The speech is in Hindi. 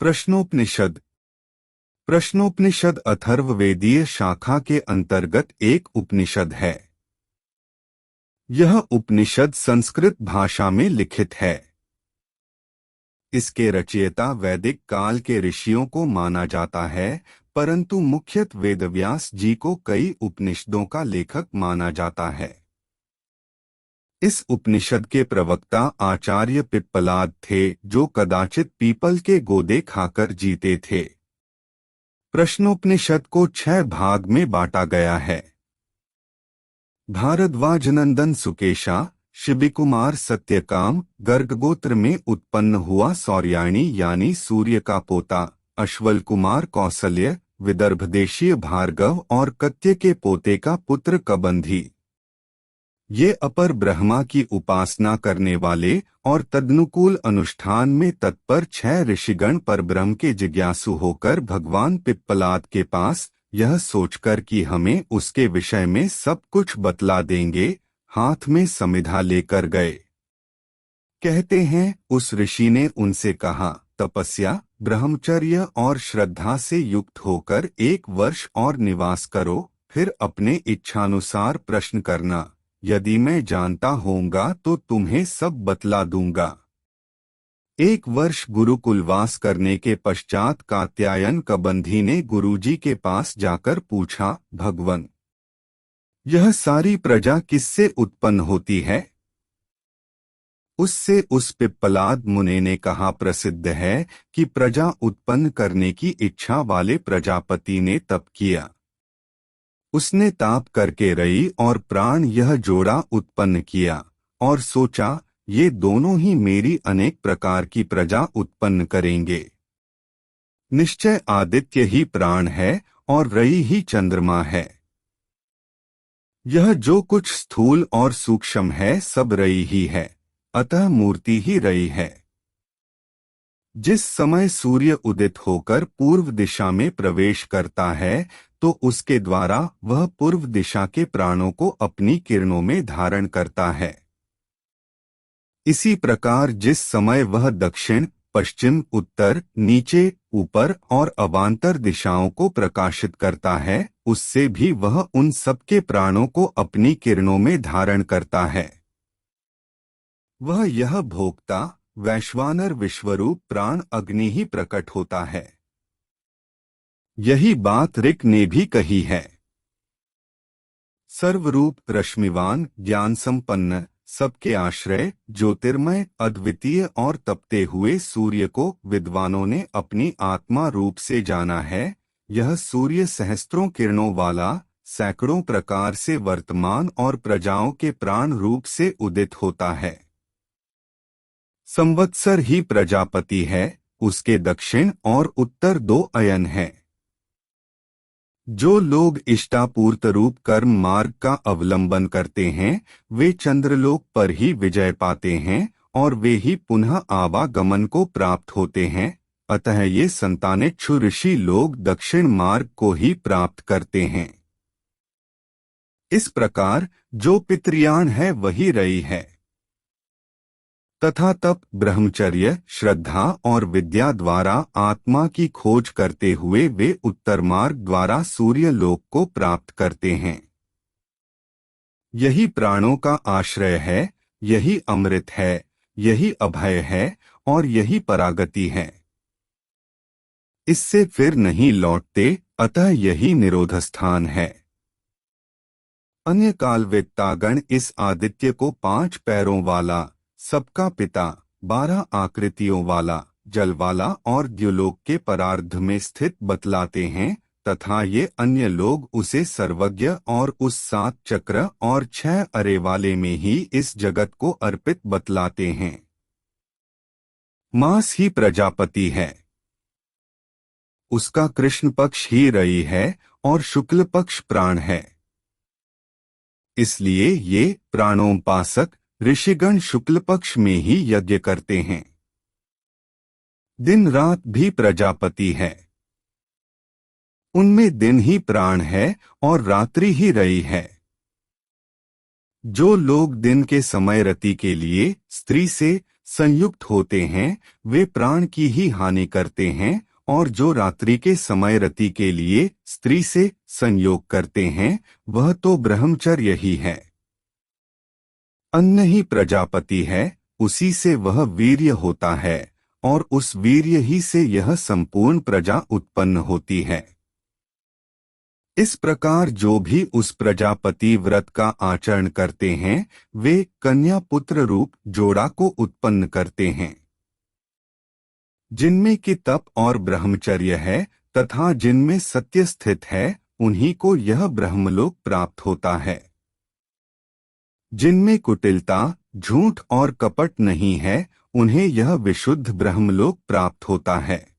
प्रश्नोपनिषद। प्रश्नोपनिषद अथर्ववेदीय शाखा के अंतर्गत एक उपनिषद है। यह उपनिषद संस्कृत भाषा में लिखित है। इसके रचयिता वैदिक काल के ऋषियों को माना जाता है, परंतु मुख्यतः वेदव्यास जी को कई उपनिषदों का लेखक माना जाता है। इस उपनिषद के प्रवक्ता आचार्य पिप्पलाद थे, जो कदाचित पीपल के गोदे खाकर जीते थे। प्रश्नोपनिषद को 6 भाग में बांटा गया है। भारद्वाजनंदन सुकेशा, शिबिकुमार सत्यकाम, गर्गगोत्र में उत्पन्न हुआ सौर्याणी यानी सूर्य का पोता, अश्वल कुमार कौसल्य, विदर्भ देशीय भार्गव और कत्य के पोते का पुत्र कबंधी। ये अपर ब्रह्मा की उपासना करने वाले और तदनुकूल अनुष्ठान में तत्पर 6 ऋषिगण परब्रह्म के जिज्ञासु होकर भगवान पिप्पलाद के पास यह सोचकर कि हमें उसके विषय में सब कुछ बतला देंगे, हाथ में समिधा लेकर गए। कहते हैं, उस ऋषि ने उनसे कहा, तपस्या, ब्रह्मचर्य और श्रद्धा से युक्त होकर 1 वर्ष और निवास करो, फिर अपने इच्छानुसार प्रश्न करना। यदि मैं जानता होऊंगा तो तुम्हें सब बतला दूंगा। 1 वर्ष गुरुकुलवास करने के पश्चात कात्यायन कबंधी ने गुरुजी के पास जाकर पूछा, भगवन, यह सारी प्रजा किससे उत्पन्न होती है? उससे उस पिप्पलाद मुनि ने कहा, प्रसिद्ध है कि प्रजा उत्पन्न करने की इच्छा वाले प्रजापति ने तप किया। उसने ताप करके रई और प्राण यह जोड़ा उत्पन्न किया और सोचा, ये दोनों ही मेरी अनेक प्रकार की प्रजा उत्पन्न करेंगे। निश्चय आदित्य ही प्राण है और रई ही चंद्रमा है। यह जो कुछ स्थूल और सूक्ष्म है सब रई ही है, अतः मूर्ति ही रई है। जिस समय सूर्य उदित होकर पूर्व दिशा में प्रवेश करता है तो उसके द्वारा वह पूर्व दिशा के प्राणों को अपनी किरणों में धारण करता है। इसी प्रकार जिस समय वह दक्षिण, पश्चिम, उत्तर, नीचे, ऊपर और अवांतर दिशाओं को प्रकाशित करता है, उससे भी वह उन सबके प्राणों को अपनी किरणों में धारण करता है। वह यह भोक्ता, वैश्वानर विश्वरूप प्राण अग्नि ही प्रकट होता है। यही बात ऋक ने भी कही है। सर्वरूप, रश्मिवान, ज्ञान संपन्न, सबके आश्रय, ज्योतिर्मय, अद्वितीय और तपते हुए सूर्य को विद्वानों ने अपनी आत्मा रूप से जाना है। यह सूर्य सहस्त्रों किरणों वाला, सैकड़ों प्रकार से वर्तमान और प्रजाओं के प्राण रूप से उदित होता है। संवत्सर ही प्रजापति है, उसके दक्षिण और उत्तर 2 अयन हैं। जो लोग इष्टापूर्त रूप कर्म मार्ग का अवलंबन करते हैं, वे चंद्रलोक पर ही विजय पाते हैं और वे ही पुनः आवागमन को प्राप्त होते हैं। अतः ये संतानेच्छु ऋषि लोग दक्षिण मार्ग को ही प्राप्त करते हैं। इस प्रकार जो पितृयान है वही रई है। तथा तप, ब्रह्मचर्य, श्रद्धा और विद्या द्वारा आत्मा की खोज करते हुए वे उत्तर मार्ग द्वारा सूर्य लोक को प्राप्त करते हैं। यही प्राणों का आश्रय है, यही अमृत है, यही अभय है और यही परागति है। इससे फिर नहीं लौटते, अतः यही निरोधस्थान है। अन्य कालवेत्तागण इस आदित्य को 5 पैरों वाला, सबका पिता, 12 आकृतियों वाला, जल वाला और द्युलोक के परार्ध में स्थित बतलाते हैं, तथा ये अन्य लोग उसे सर्वज्ञ और उस 7 चक्र और 6 अरे वाले में ही इस जगत को अर्पित बतलाते हैं। मास ही प्रजापति है, उसका कृष्ण पक्ष ही रई है और शुक्ल पक्ष प्राण है। इसलिए ये प्राणोपासक ऋषिगण शुक्ल पक्ष में ही यज्ञ करते हैं। दिन रात भी प्रजापति है, उनमें दिन ही प्राण है और रात्रि ही रई है। जो लोग दिन के समय रति के लिए स्त्री से, संयुक्त होते हैं वे प्राण की ही हानि करते हैं, और जो रात्रि के समय रति के लिए स्त्री से संयोग करते हैं वह तो ब्रह्मचर्य ही है। अन्न ही प्रजापति है, उसी से वह वीर्य होता है और उस वीर्य ही से यह संपूर्ण प्रजा उत्पन्न होती है। इस प्रकार जो भी उस प्रजापति व्रत का आचरण करते हैं वे कन्या पुत्र रूप जोड़ा को उत्पन्न करते हैं, जिनमें कि तप और ब्रह्मचर्य है तथा जिनमें सत्य स्थित है उन्हीं को यह ब्रह्मलोक प्राप्त होता है। जिनमें कुटिलता, झूठ और कपट नहीं है उन्हें यह विशुद्ध ब्रह्मलोक प्राप्त होता है।